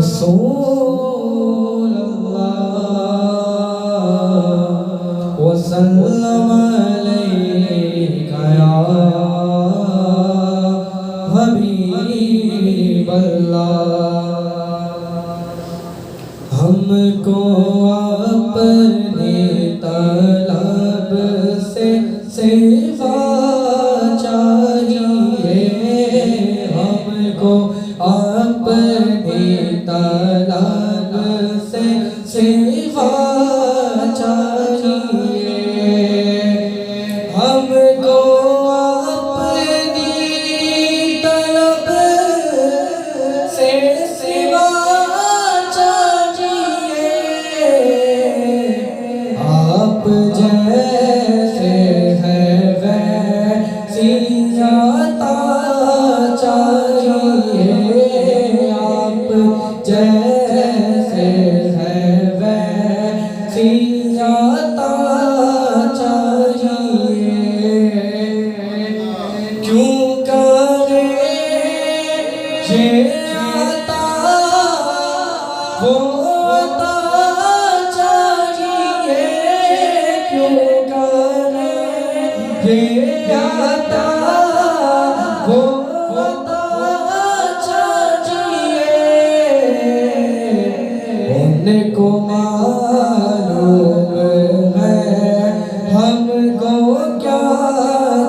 رسول اللہ وسلم علیک یا حبیب اللہ ہم کو اپنے طلب سے سوا چاہیے ہم کو اپنے طلب سے سوا چاہیے ہم کو اپنی طلب سے سوا چاہیے آپ جیسے ہیں ویسی عطا چاہیے آپ جیسے ہیں ویسی عطا چاہیے کیوں کرے یہ عطا وہ عطا چاہیے کیوں کرے یہ عطا وہ عطا چاہیے ان کو معلوم ہے ہم کو کیا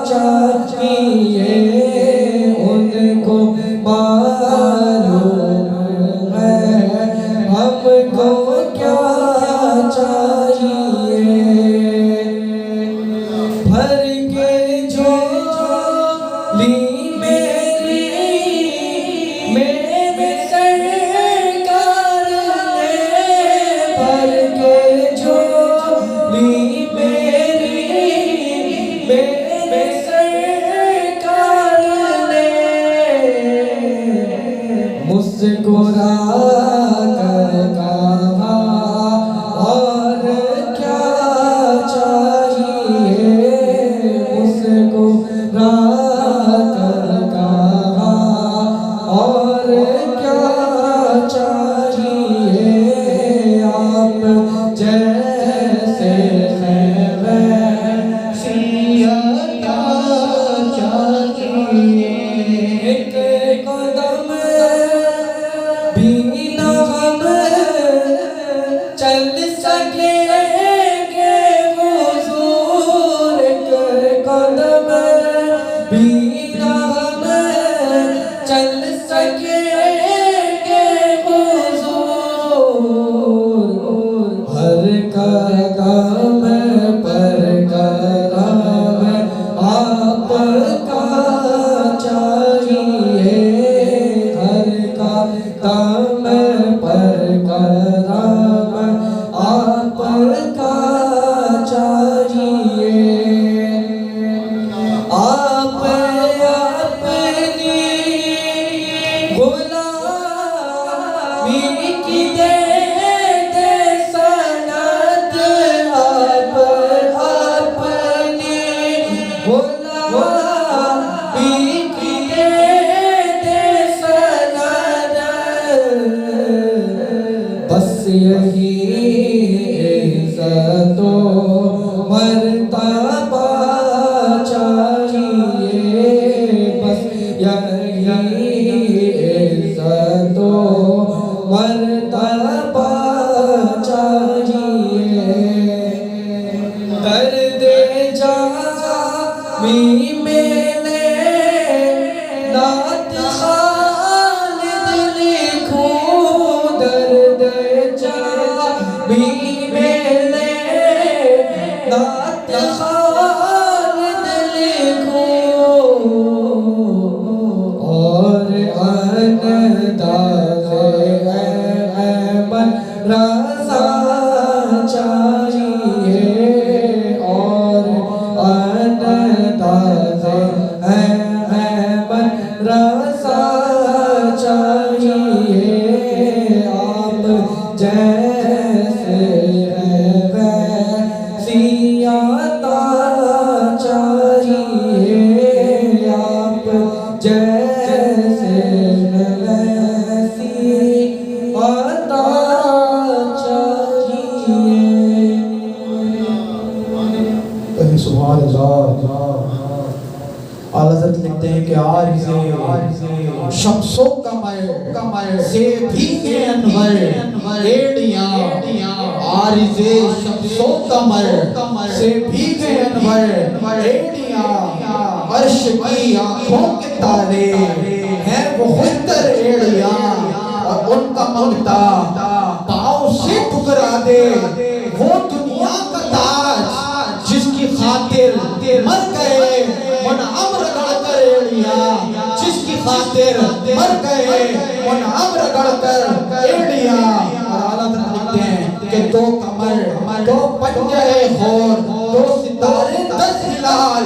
چاہیے ان کو معلوم ہے ہم کو کیا چاہیے بھر کے جھولی میری میرے سرکار نے بھر کے جھولی میری میرے سرکار نے مسکرا کر کہا اور کیا چاہیے مسکرا کر کہا اور کیا چاہیے آپ جیسے ہیں ویسی عطا چاہیے ایک قدم بھی نہ ہم چل سکیں گے حضور ایک قدم بھی نہ ہم چل سکیں گے حضور ہر قدم پر کرم آپ کا چاہیے ہر قدم پر کرم آپ کا چاہیے آپ اپنی غلامی کی دے سند آپ اپنی غلامی کی دے سند بس یہی عزت و مرتبہ چاہیے بس یہی عزت و مرتبہ چاہیے درد جامی میلے نعت خالد لکھوں درد جامی میلے نعت خالد لکھوں اور انداز احمد رضا چاہیے اور انداز احمد رضا چاہیے آپ جیسے ہیں ویسی عطا چاہیے آپ جیسے ہیں ویسی کہ عارض شمس و قمر سے بھیگے انور ایڑیاں عارض شمس و قمر سے بھیگے انور ایڑیاں عرش کی آنکھوں کے تارے ہیں وہ خطر ایڑیاں اور ان کا منگتا پاؤں سے ٹکرا دے وہ دنیا کا تاج جس کی خاطر مر گئے منعم رگڑ کر ایڑیاں جس کی خاطر مر گئے منعم رگڑ کر ایڑیاں اور حالت لکھتے ہیں کہ دو قمر دو پنجے خور دو ستارے 10 ہلال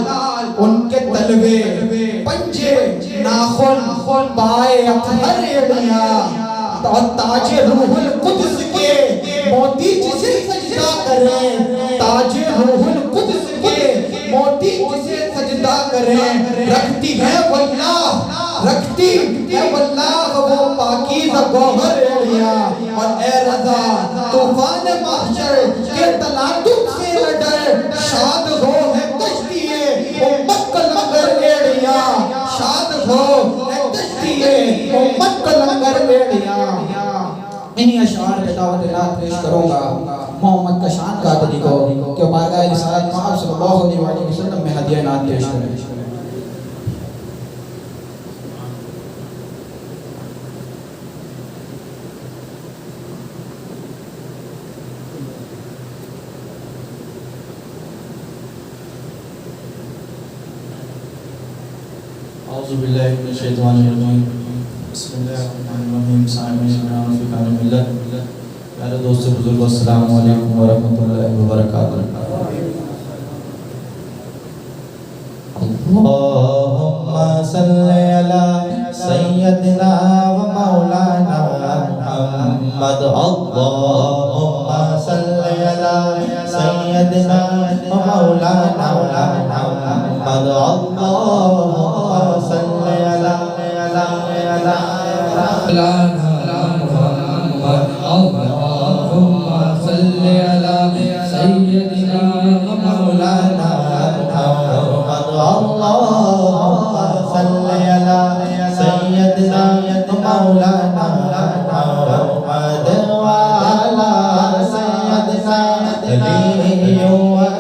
ان کے تلوے پنجے ناخن پائے اطہر ایڑیاں اور تاج روح القدس کے موتی جسے سجدہ کریں تاج روح القدس کے موتی جسے سجدہ کریں رکھتی ہے واللہ وہ پاکیزہ گوہر ایڑیاں اور اے رضا طوفان محشر کے تلادق سے نہ ڈر شاد ہو ہے کشتیے امت کا لنگر ایڑیاں شاد ہو ہے کشتیے امت کا لنگر ایڑیاں انہی اشعار کے دعوت اللہ پیش کروں گا محمد کا شان قادری کو کہ بارگاہ رسالت مآب صلی اللہ علیہ وسلم میں ہدیہ نعت پیش کریں اعوذ باللہ من الشیطان الرجیم بسم اللہ الرحمن الرحیم سامعین کرام فکان ملت پیارے دوست بزرگ السلام علیکم ورحمۃ اللہ وبرکاتہ اللہم صلی علی سیدنا و مولانا محمد اللہم صلی علی سیدنا و مولانا محمد اللہم صلی علی اللہم صلی علی سیدنا و مولانا محمد اللہم صلی علی سیدنا و مولانا محمد وعلا سیدنا علی و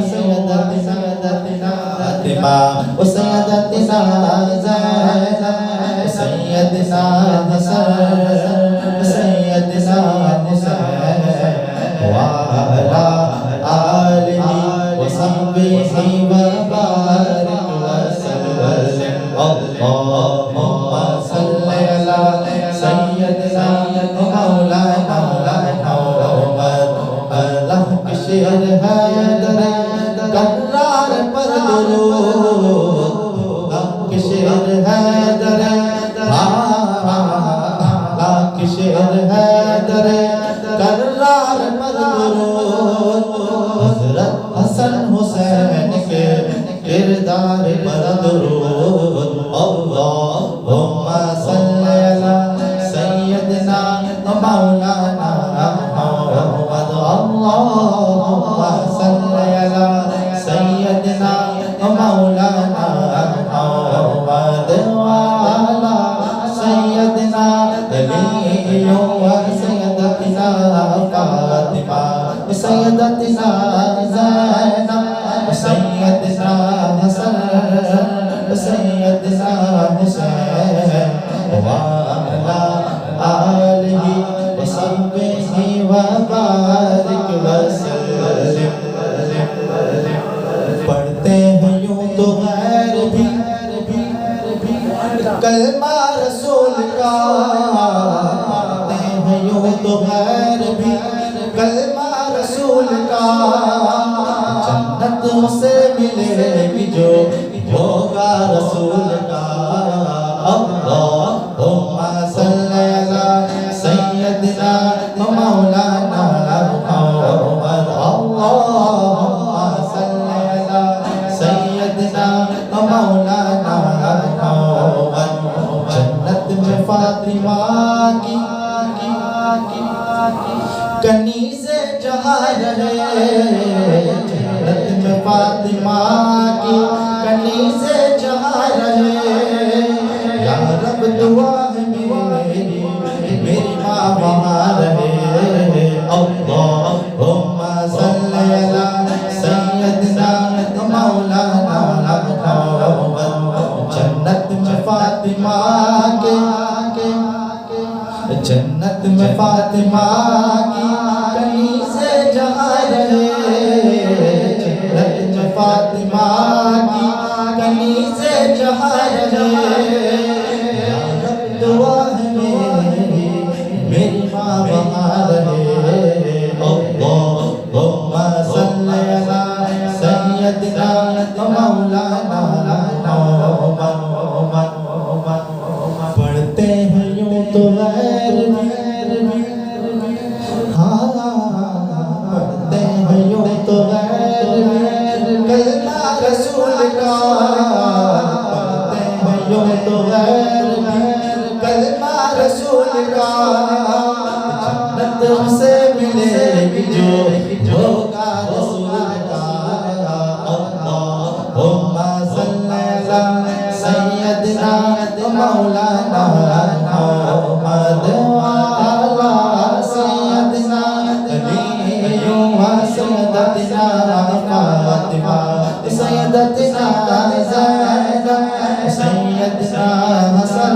سیدتنا فاطمہ و سیدتنا زینب سیدنا حسن سیدنا حسین وعلا آلہ وصحبہ وبارک وسلم اللہم صلی علی سیدنا مولانا محمد اللہ کی شعر ہے در کرار پر درود اللہ کی شعر ہے در اللہ کی شعر ہے در کرار پر درود حضرت حسن حسین کے کردار پر درود اللہم صلی علی سیدنا مولانا محمد اللہم صلی علی سیدنا مولانا محمد وعلا سیدنا علی و سیدتنا فاطمہ سیدتنا زینب سیدنا حسن سیدنا حسین وعلا آلہ وصحبہ وبارک وسلم پڑھتے ہیں یوں تو غیر بھی کلمہ رسول کا پڑھتے ہیں یوں تو غیر بھی کلمہ رسول کا جنت سے ملے گی جو ہوگا رسول کا اللہم صلی علی سیدنا مولانا محمد اللہم صلی علی سیدنا مولانا محمد جنت میں فاطمہ کی کنیز جہاں رہے جنت میں فاطمہ کی کنیز جہاں رہے رب دعا ہے میری ماں وہاں رہے اللہم صلی علی سیدنا مولانا محمد جنت میں فاطمہ کے جنت میں فاطمہ کی کنیزیں جہاں رہے جنت میں فاطمہ کی کنیزیں جہاں رہے دعا ہے میری ماں وہاں رہے اللہم صلی علی سیدنا مولانا محمد پڑھتے ہیں یوں تو غیر ہاں پڑھتے ہیں یوں تو غیر کلمہ رسول کا پڑھتے ہیں یوں تو غیر کلمہ رسول کا جنت ہم سے ملے گی جو ہوگا رسول کا اللہم صلی علی سیدنا مولانا محمد وعلی سیدنا علی وسیدتنا فاطمہ سیدتنا زینب سیدنا حسن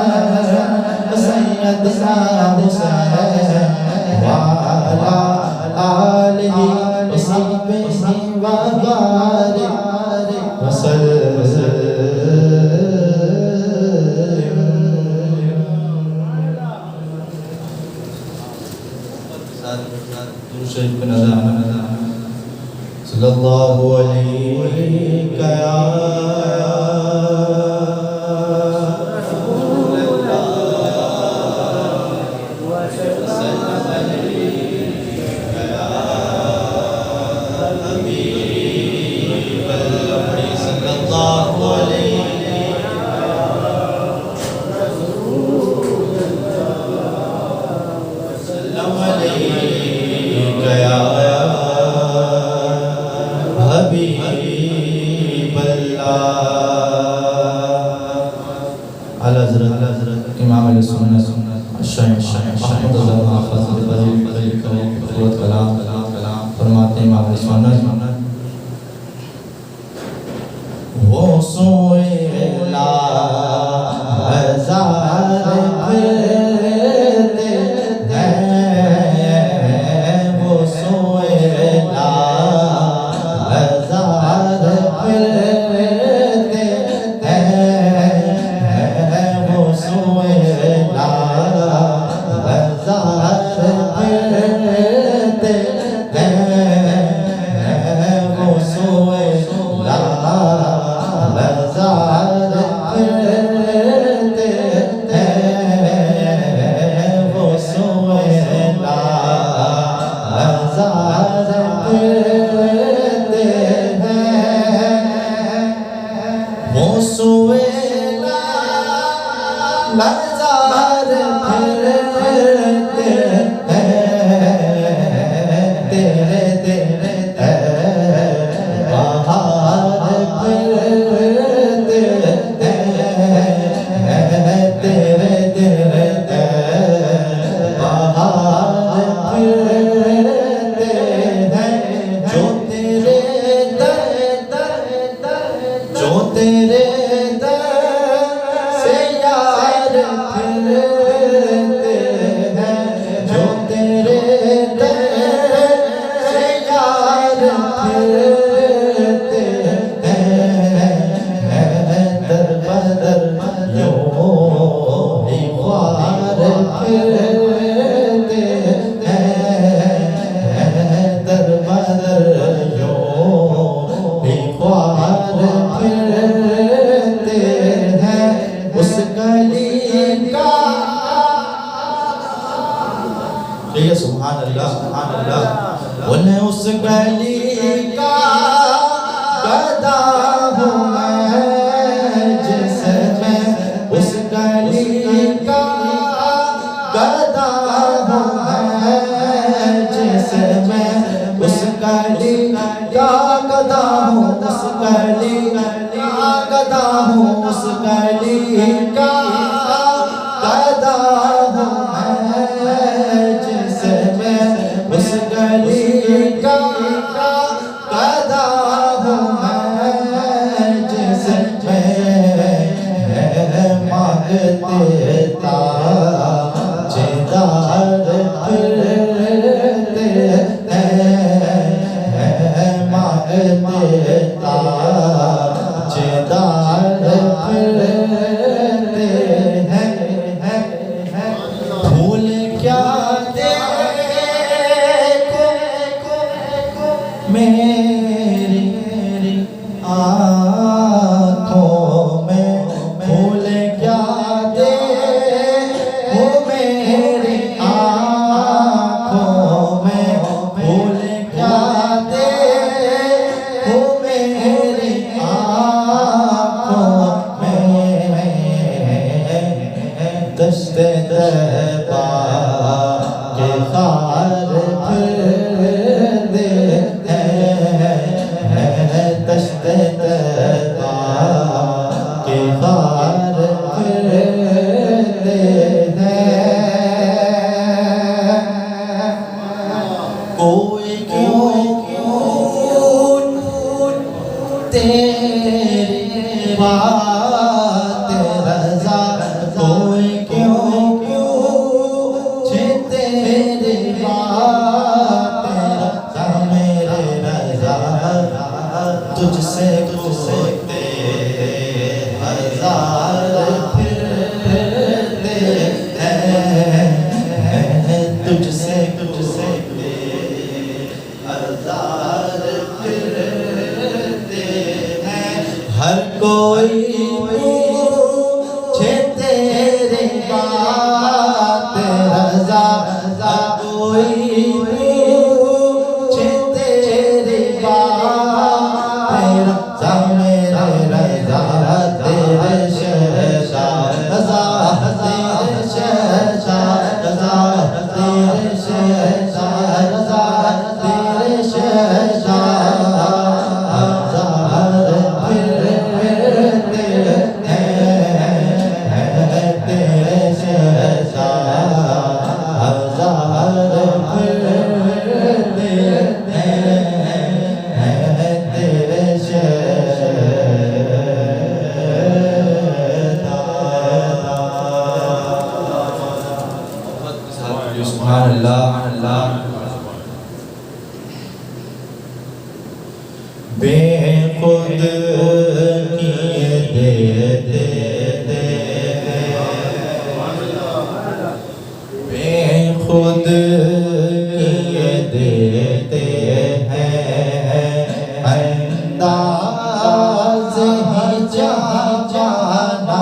سیدنا حسین وعلی آلہ وصحبہ وبارک وسلم شریف کا نظر صلی اللہ علیہ یا رسول اللہ وسلم علیہ یا حبیب اللہ صلی اللہ علیہ وسلم علیہ یا حبیب اللہ اعلی حضرت امام علیہ سنت احمد رضا حافظ کلام فرماتے ہیں امام علیہ سنت وہ سوئے لا ہزار پھرتے ہیں وہ سوئے لا ہزار پھرتے ہیں وہ سوئے لا ہزار پھرتے ہیں وہ سوئے لا ہزار پھرتے ہیں وہ سوئے لا ہزار پھرتے ہیں وہ سوئے لا ہزار پھرتے ہیں تیرے تیرے بہار پھرتے ہیں تیرے تیرے بہار پھرتے ہیں جو تیرے جو تیرے سے یار پھرتے ہیں جو تیرے سے یار پھرتے ہیں در بدر یوں ہی خوار پھرتے ہیں در بدر یوں ہی خوار پھرتے ہیں اس گلی کا سبحان اللہ انہیں اس گلی کا گدا ہوں میں جس میں اس گلی کا گدا ہوں میں جس میں اس گلی کا گدا ہوں اس گلی کا گدا ہوں اس گلی کا کیا دیکھو میری آنکھوں میں، بھول کیا دیکھو میری آنکھوں میں، بھول کیا دیکھو میری آنکھوں میں، دشت طیبہ کے خار پھرتے ہیں، دشت طیبہ کے خار پھرتے ہیں، کوئی کیوں تیری بات رضا، کوئی کیوں تیری بات رضا، میرے رضا تجھ سے پوچھتے ہزار پھرتے ہیں، تجھ سے ہزار پھرتے ہیں، ہر کوئی پوچھے تیری بات رضا، ہر کوئی پوچھے تیری بات رضا، میرے رضا تیرے شہنشاہ رضا، تیرے شہنشاہ رضا، تیرے شہنشاہ رضا، تیرے شہنشاہ ہزار پھرتے ہیں، تیرے شہنشاہ ہزار پھرتے ہیں، تیرے سبحان اللہ۔ بے خود کیے دیتے ہیں، بے خود کیے دیتے ہیں، انداز ہی جانا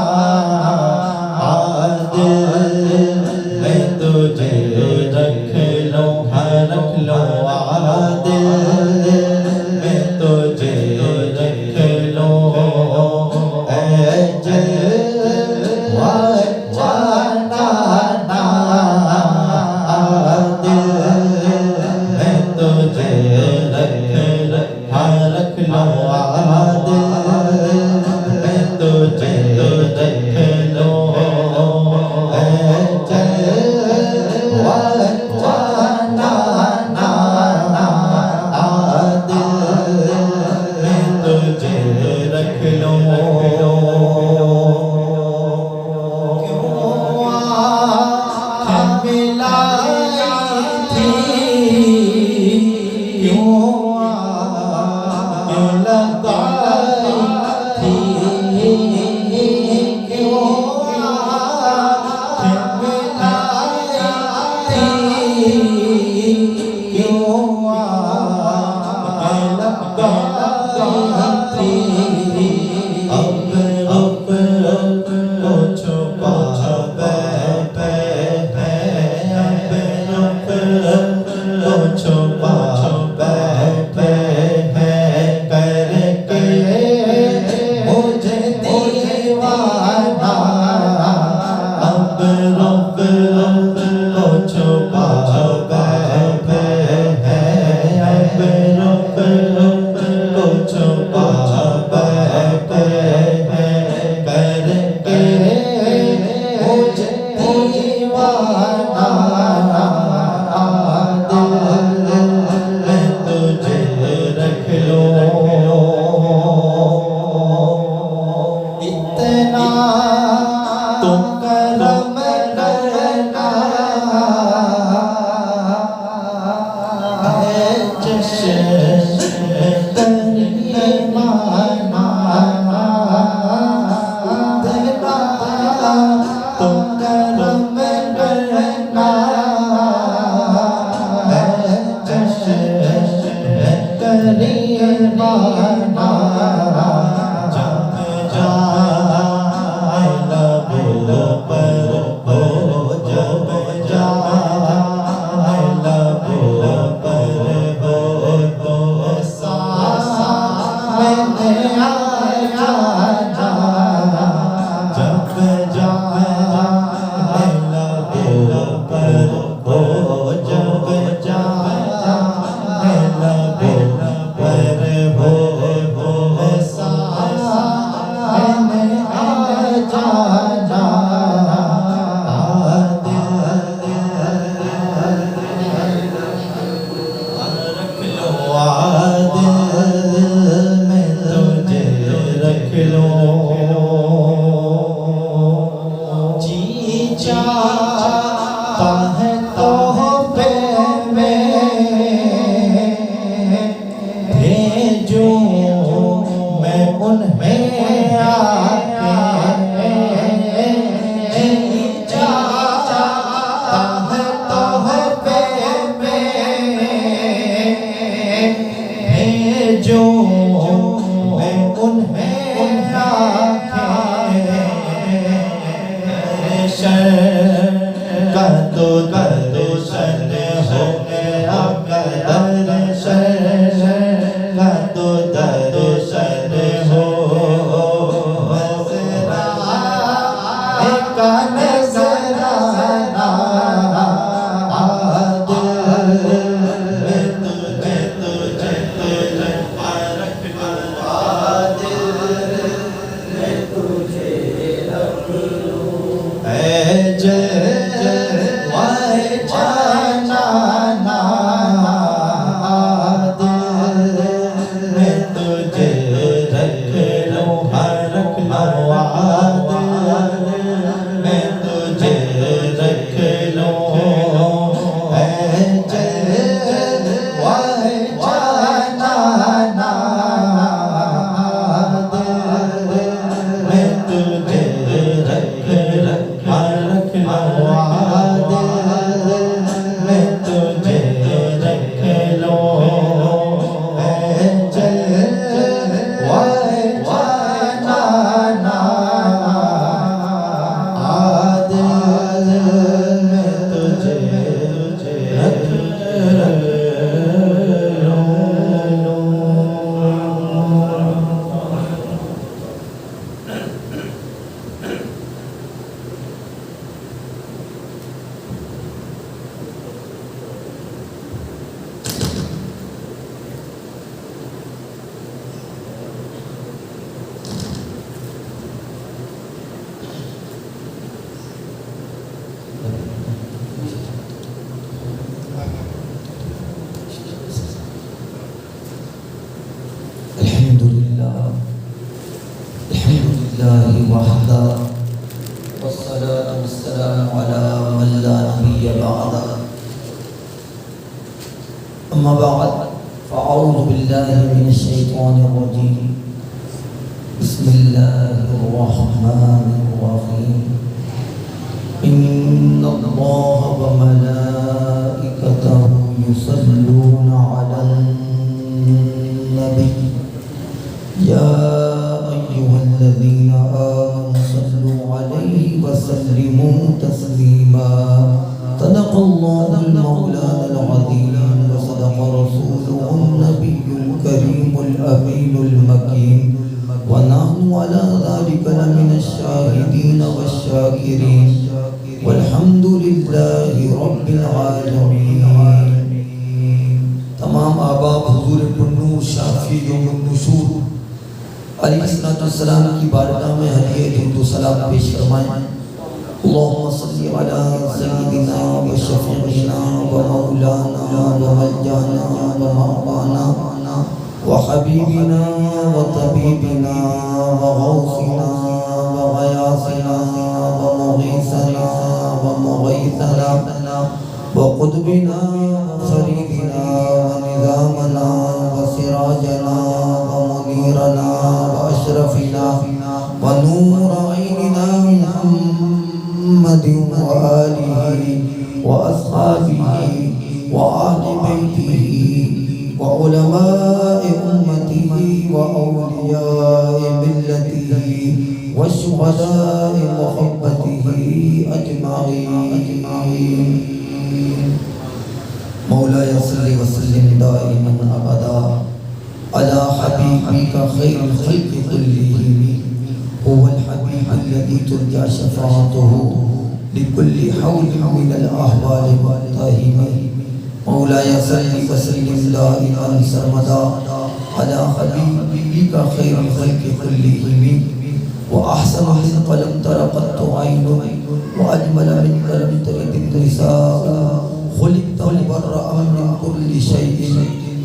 عادل میں تجھے رکھ لو، رکھ لو عادل میں تجھے رکھ لو، اے جلوہ جانا عادل میں تجھے رکھ لو عادل میں تجھے رکھ لو، اے جلوہ تحفے میں بھیجوں میں انہیں کا تو درشن ہو گیا درشن کا تو درشن ہو نظرانہ کا نظرانہ وحده والصلاة والسلام على من لا نبي بعده أما بعد فأعوذ بالله من الشيطان الرجيم بسم الله الرحمن الرحيم إن الله وملائكته يصلون على النبي يا أيها الذين آمنوا صلوا عليه وسلموا تسليما صدق الله المولانا العظيم وصدق رسوله النبي الكريم الأمين المكين ونحن على ذلك لمن الشاهدين والشاكرين والحمد لله رب العالمين. تمام آباب حضور النور شافی یوم النشور علیہ السلام کی بارگاہ میں ہدیہ درود و سلام پیش فرمائیں. اللہم صلی علی سیدنا و شفیعنا و مولانا و ملجانا و مولانا و حبیبنا و طبیبنا و غوثنا و غیاثنا و مغیثنا و مغیثنا و قطبنا و فریدنا و نظامنا و سراجنا و منیرنا و اشرفنا و نور عیننا محمد و آلہ و اصحابہ و آل بیتہ و علماء امتہ و اولیاء ملتہ و شہداء محبتہ اجمعین. مولاي صل وسلم دائما ابدا على حبيبك خير الخلق كلهم هو الحبيب الذي ترجى شفاعته لكل حول من الاحوال والتهم. مولاي صل وسلم دائما سرمدا على حبيبك خير الخلق كلهم واحسن منك لم تر قط عين واجمل منك لم تلد النساء خلقت مبرأ من كل شيء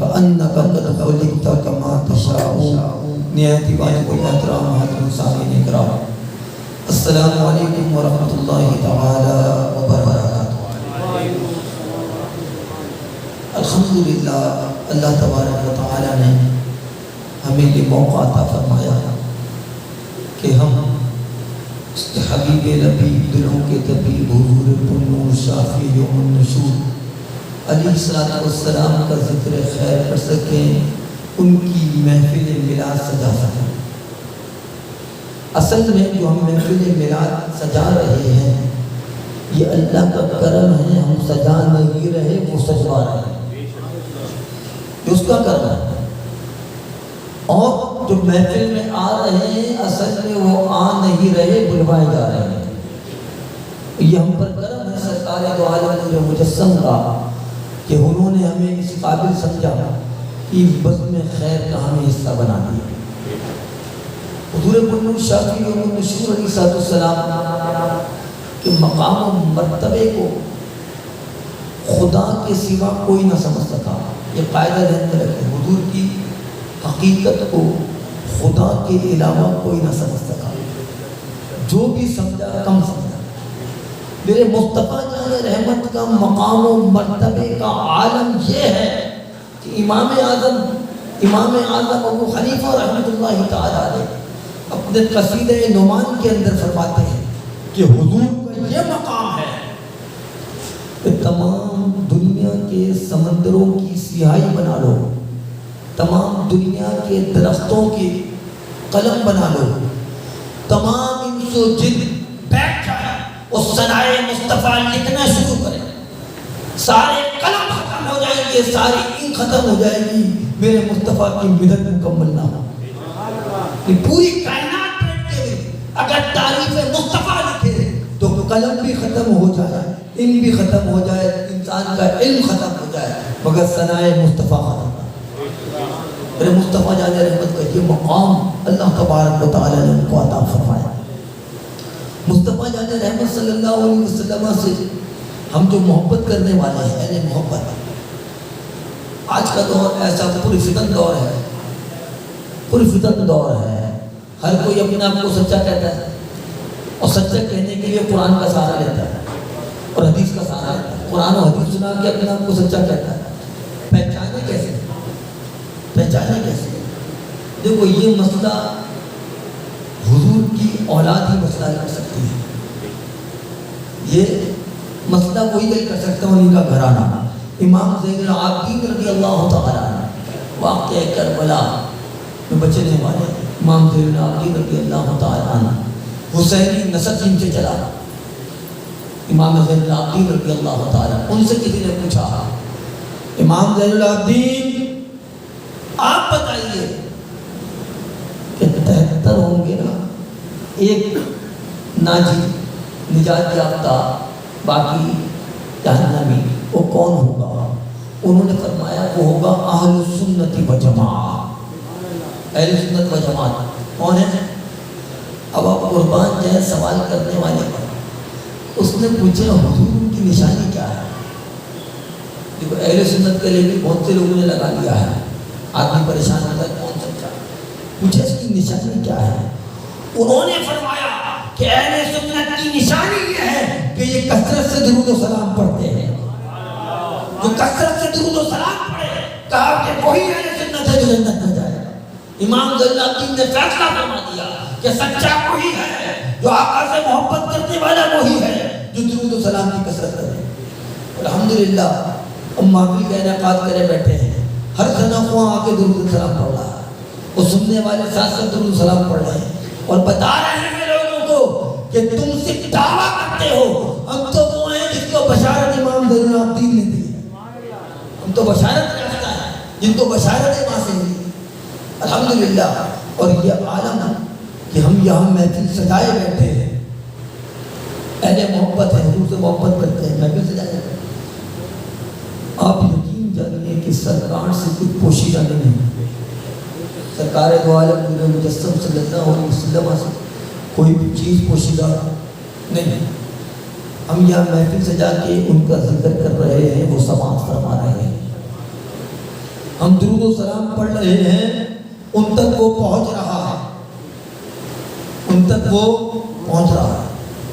كأنك قد خلقت كما تشاء. نهایت بانی کو احترام حضرت سامعین اکرام، السلام علیکم ورحمۃ اللہ تعالی وبرکاتہ. الحمدللہ اللہ تبارک و تعالی نے ہمیں یہ موقع عطا فرمایا کہ ہم حبیب نبی دلوں کے طبیب حضور پرنور شافی یوم النشور علیہ الصلوۃ والسلام کا ذکر خیر کر سکیں، ان کی محفل میلاد سجا سکیں۔ اصل میں جو ہم محفل میلاد سجا رہے ہیں یہ اللہ کا کرم ہے، ہم سجا نہیں رہے، وہ سجوا رہے ہیں، یہ اس کا کرم ہے۔ اور جو محفل میں آ رہے ہیں اصل میں وہ آ نہیں رہے، بلوائے جا رہے ہیں۔ یہ ہم پر کرم ہے سرکار دو عالم نور مجسم کا کہ انہوں نے ہمیں اس قابل سمجھا کہ بزم خیر کا ہمیں حصہ بنا دیا۔ حضور پرنور شافی یوم النشور علیہ السلام کے مقام و مرتبے کو خدا کے سوا کوئی نہ سمجھ سکا۔ یہ قاعدہ ذہن میں رکھیں، حضور کی حقیقت کو خدا کے علاوہ کوئی نہ سمجھ سکا، جو بھی سمجھا کم سمجھا۔ میرے مصطفیٰ جان رحمت کا مقام و مرتبے کا عالم یہ ہے کہ امام اعظم ابو حنیفہ رحمۃ اللہ تعالیٰ علیہ اپنے قصیدہ نعمان کے اندر فرماتے ہیں کہ حضور کا یہ مقام ہے کہ تمام دنیا کے سمندروں کی سیاہی بنا لو، تمام دنیا کے درختوں کی قلم بنا لو، تمام انس و جن بیٹھ جائے اور ثنائے مصطفیٰ لکھنا شروع کریں، سارے قلم ختم ہو جائیں گے، ساری انک ختم ہو جائے گی، میرے مصطفیٰ کی مدد مکمل نہ ہو۔ پوری کائنات بیٹھ کے اگر تعریف مصطفیٰ لکھے تو قلم بھی ختم ہو جائے، علم بھی ختم ہو جائے، انسان کا علم ختم ہو جائے، مگر ثنائے مصطفیٰ ختم۔ میرے مصطفیٰ جان رحمت کا یہ مقام اللہ تبارک و تعالیٰ نے ان کو عطا فرمایا۔ مصطفیٰ جان رحمت صلی اللہ علیہ وسلم سے ہم جو محبت کرنے والے ہیں، یعنی محبت، آج کا دور ایسا پرفتن دور ہے، پرفتن دور ہے، ہر کوئی اپنے آپ کو سچا کہتا ہے اور سچا کہنے کے لیے قرآن کا سہارا لیتا ہے اور حدیث کا سہارا لیتا ہے، قرآن و حدیث سنا کے اپنے آپ کو سچا کہتا ہے۔ پہچانے کیسے؟ پہچانے کیسے؟ دیکھو یہ مسئلہ حضور کی اولاد ہی مسئلہ کر سکتی ہے، یہ مسئلہ وہی دل کر سکتا ہے، انہیں کا گھرانہ۔ امام زین العابدین رضی اللہ تعالیٰ عنہ واقعہ کربلا میں بچنے والے امام زین العابدین رضی اللہ تعالیٰ عنہ حسینی نسب جن سے چلا، امام زین العابدین رضی اللہ تعالیٰ ان سے کسی نے پوچھا، امام زین العابدین آپ بتائیے کہ 73 ہوں گے نا، ایک ناجی نجات یافتہ باقی جہنمی، وہ کون ہوگا؟ انہوں نے فرمایا وہ ہوگا اہل سنت و جماعت۔ اہل سنت و جماعت کون ہے؟ اب آپ قربان جائیں سوال کرنے والے پر، اس نے پوچھا حضور ان کی نشانی کیا ہے؟ دیکھو اہل سنت کے لیے بھی بہت سے لوگوں نے لگا لیا ہے، آدمی پریشان ہوتا ہے کون سچا، پوچھا اس کی نشانی کیا ہے؟ انہوں نے فرمایا کہ اہل سنت کی نشانی یہ ہے کہ یہ کثرت سے درود و سلام پڑھتے ہیں، جو کثرت سے درود و سلام پڑھے، کہا کہ وہی اہل سنت ہے جو جنت میں جائے گا۔ امام زین العابدین نے فیصلہ فرما دیا کہ سچا وہی ہے، جو آقا سے محبت کرنے والا وہی ہے جو درود و سلام کی کثرت کرے۔ الحمدللہ ہم محفل کا انعقاد کرے بیٹھے ہیں، ہر خانہ خواہ آ کے درود و سلام پڑھ رہا ہے، وہ سننے والے ساتھ ساتھ درود و سلام پڑھ رہے ہیں اور بتا رہے ہیں لوگوں کو کہ تم سے دعویٰ کرتے ہو، ہم تو وہ ہیں جس کو بشارت امام زین العابدین نے دی ہے، ہم تو بشارت رکھتا ہے جن کو بشارت وہاں سے دی۔ الحمدللہ، اور یہ عالم کہ ہم یہاں محفل سجائے بیٹھے ہیں، اہل محبت ہے، حضور سے محبت کرتے ہیں، محفل سجائے بیٹھے ہیں۔ آپ یقین جانیے کہ سرکار سے کچھ پوشیدہ نہیں ہے، سرکار دو عالم نور مجسم صلی اللہ علیہ وسلم سے کوئی بھی چیز پوشیدہ نہیں ہے۔ ہم یہاں محفل سجا کے ان کا ذکر کر رہے ہیں، وہ سماعت فرما رہے ہیں، ہم درود و سلام پڑھ رہے ہیں، ان تک وہ پہنچ رہا ہے، ان تک وہ پہنچ رہا ہے۔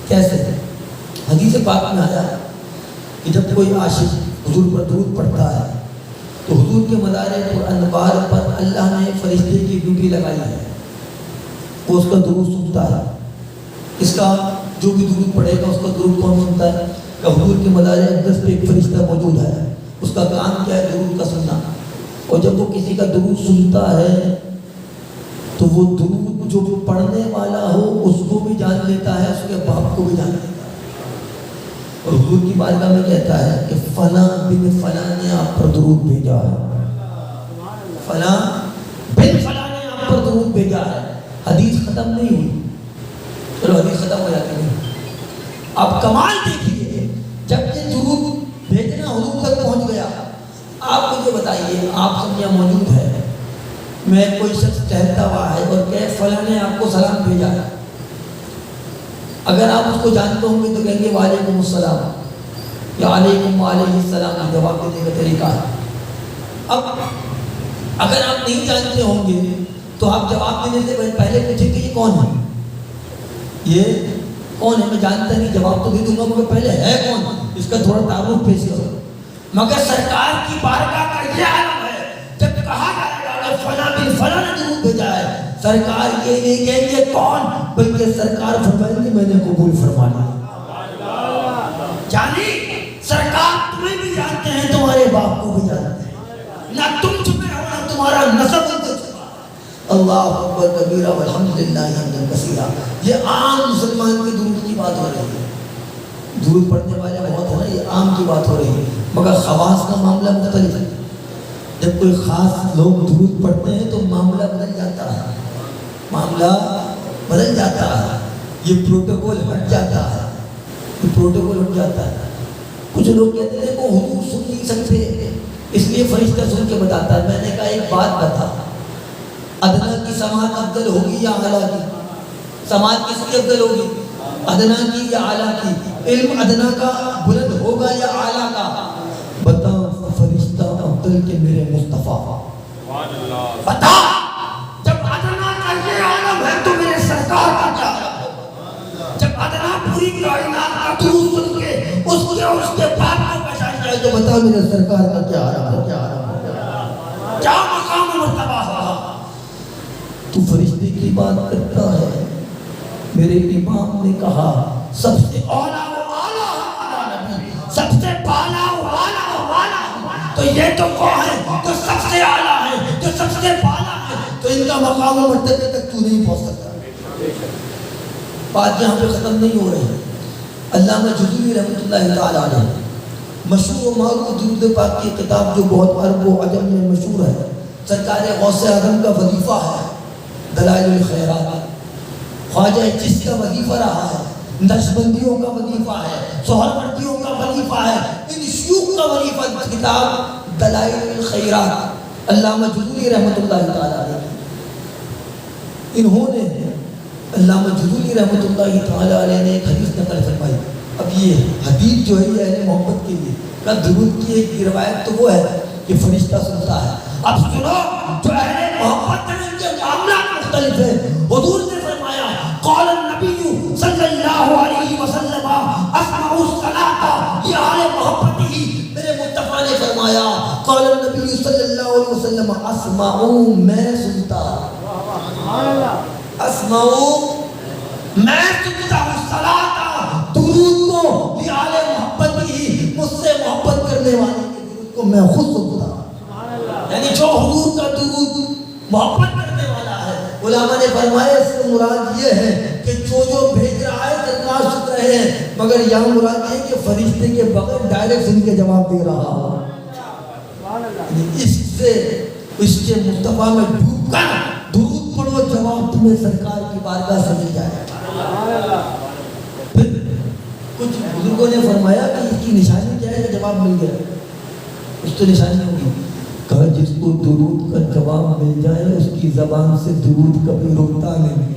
کیسے؟ حدیث پاک میں آیا کہ جب کوئی عاشق حضور پر درود پڑھتا ہے تو حضور کے مدارے پر انوار پر اللہ نے فرشتے کی ڈیوٹی لگائی ہے، وہ اس کا درود سنتا ہے، اس کا جو بھی درود پڑھے گا اس کا درود کون سنتا ہے؟ کہ حضور کے مدار اقدس پہ ایک فرشتہ موجود ہے، اس کا کام کیا ہے؟ درود کا سننا. اور جب وہ کسی کا درود سنتا ہے تو وہ درود جو پڑھنے والا ہو اس کو بھی جان لیتا ہے، اس کے باپ کو بھی جان لیتا ہے. اور حضور کی بارگاہ میں کہتا ہے کہ فلاں بن فلاں نے آپ پر درود بھیجا ہے، فلاں بن فلاں نے آپ پر درود بھیجا ہے. حدیث ختم نہیں ہوئی، چلو حدیث ختم ہو جاتی نہیں. اب کمال دیکھیے، جب یہ درود بھیجنا حضور تک پہنچ گیا، آپ مجھے بتائیے، آپ سب یہاں موجود ہے، میں کوئی شخص ٹہلتا ہوا ہے اور کہ فلاں نے آپ کو سلام بھیجا ہے، اگر آپ اس کو جانتے ہوں گے تو کہیں گے وعلیکم السلام یا علیکم وعلیہ السلام، جواب دینے کا طریقہ ہے. اب اگر آپ نہیں جانتے ہوں گے تو آپ جواب دینے سے پہلے پوچھیں کہ یہ کون ہے، یہ کون ہے؟ میں جانتا نہیں، جواب تو دے دوں گا مگر پہلے ہے کون، اس کا تھوڑا تعارف پیش کرو. مگر سرکار کی بارگاہ کا یہ عالم ہے، جب کہا جائے گا کہ فلاں بن فلاں نے درود بھیجا ہے، سرکار یہ نہیں کہیں گے کون، بلکہ سرکار فرمائیں گے میں نے قبول فرما لیا. جانی سرکار تمہیں بھی جانتے ہیں، تمہارے باپ کو بھی جانتے ہیں، نہ تم چھپے ہو نہ تمہارا نسب ان کو چھپا. اللہ اکبر کبیرہ والحمدللہ حمدا کثیرا. یہ عام مسلمان کے درود کی بات ہو رہی ہے، درود پڑھنے والے بہت ہیں، یہ عام کی بات ہو رہی ہے. مگر خواص کا معاملہ مختلف ہے. جب کوئی خاص لوگ درود پڑھتے ہیں تو معاملہ بدل جاتا ہے، معاملہ بدل جاتا ہے، یہ پروٹوکول ہٹ جاتا ہے، یہ پروٹوکول ہٹ جاتا ہے. کچھ لوگ کہتے ہیں کہ حضور سن نہیں سکتے اس لیے فرشتہ سن کے بتاتا ہے. میں نے کہا ایک بات بتا، ادنا کی سماعت افضل ہوگی یا اعلیٰ کی؟ سماعت کس کی افضل ہوگی؟ ادنا کی یا اعلیٰ کی؟ علم ادنا کا بلند ہوگا یا اعلیٰ کا؟ بتا فرشتہ افضل کے میرے مصطفیٰ. بتا جب ادنا کا یہ عالم ہے تو میرے سرکار کا کیا عالم ہے؟ جب ادنا پوری کائنات کا درود سن کے اس کے باپ کو پہچان جائے تو بتا میرے سرکار کا کیا عالم ہے؟ کیا مقام و مرتبہ ہے؟ تو فرشتے کی بات کرتا ہے. میرے امام نے کہا سب سے اولا و اعلیٰ نبی، سب سے بالا و اعلیٰ، تو یہ تو کون ہے جو سب سے اعلیٰ ہے، جو سب سے بالا ہے، تو ان کا مقام و مرتبے تک تو نہیں پہنچ سکتا. بات یہاں پہ ختم نہیں ہو رہی. علامہ جزوری رحمۃ اللہ تعالی علیہ مشہور و معروف درود پاک کی کتاب جو بہت عرب و عجم میں مشہور ہے، سرکار غوث اعظم کا وظیفہ ہے دلائل الخیرات. خواجہ چشتی کا وظیفہ رہا ہے، نقشبندیوں کا وظیفہ ہے، سہروردیوں کا وظیفہ ہے، ان شیوخ کا وظیفہ کتاب دلائل الخیرات علامہ جزوری رحمۃ اللہ تعالی علیہ. انہوں نے علامہ جزوری رحمۃ اللہ تعالی علیہ نے ایک حدیث نقل فرمائی. اب یہ حدیث جو ہے یہ اہل محبت کے لیے کا درود کی ایک روایت تو وہ ہے کہ فرشتہ سنتا ہے. اب سنو جو اہل محبت ہیں ان کے معاملات مختلف ہیں. حضور نے فرمایا قال النبی صلی اللہ علیہ وسلم اسمع الصلاۃ، یہ اہل محبت ہی میرے مصطفیٰ نے فرمایا قال النبی صلی اللہ علیہ وسلم اسمع، میں سنتا، اسمع میں سنتا ہوں الصلاۃ، درود کو، یہ اہل محبت ہی مجھ سے محبت کرنے والے کے درود کو میں خود سنتا. یعنی جو حضور کا درود محبت کرنے والا ہے. علماء نے فرمایا اس سے مراد یہ ہے کہ جو بھیج رہا ہے سرکار سن رہے ہیں، مگر یہاں مراد یہ کہ فرشتے کے بغیر ڈائریکٹ سن کے جواب دے رہا ہو. اس سے اس کے مصطفیٰ میں ڈوب کر درود پڑھو، جواب تمہیں سرکار کی بارگاہ سے مل جائے. پھر کچھ بزرگوں نے فرمایا کہ اس کی نشانی کیا ہے کہ جواب مل گیا. اس تو نشانی ہوگی کہا جس کو درود کا جواب مل جائے اس کی زبان سے درود کبھی رکتا نہیں.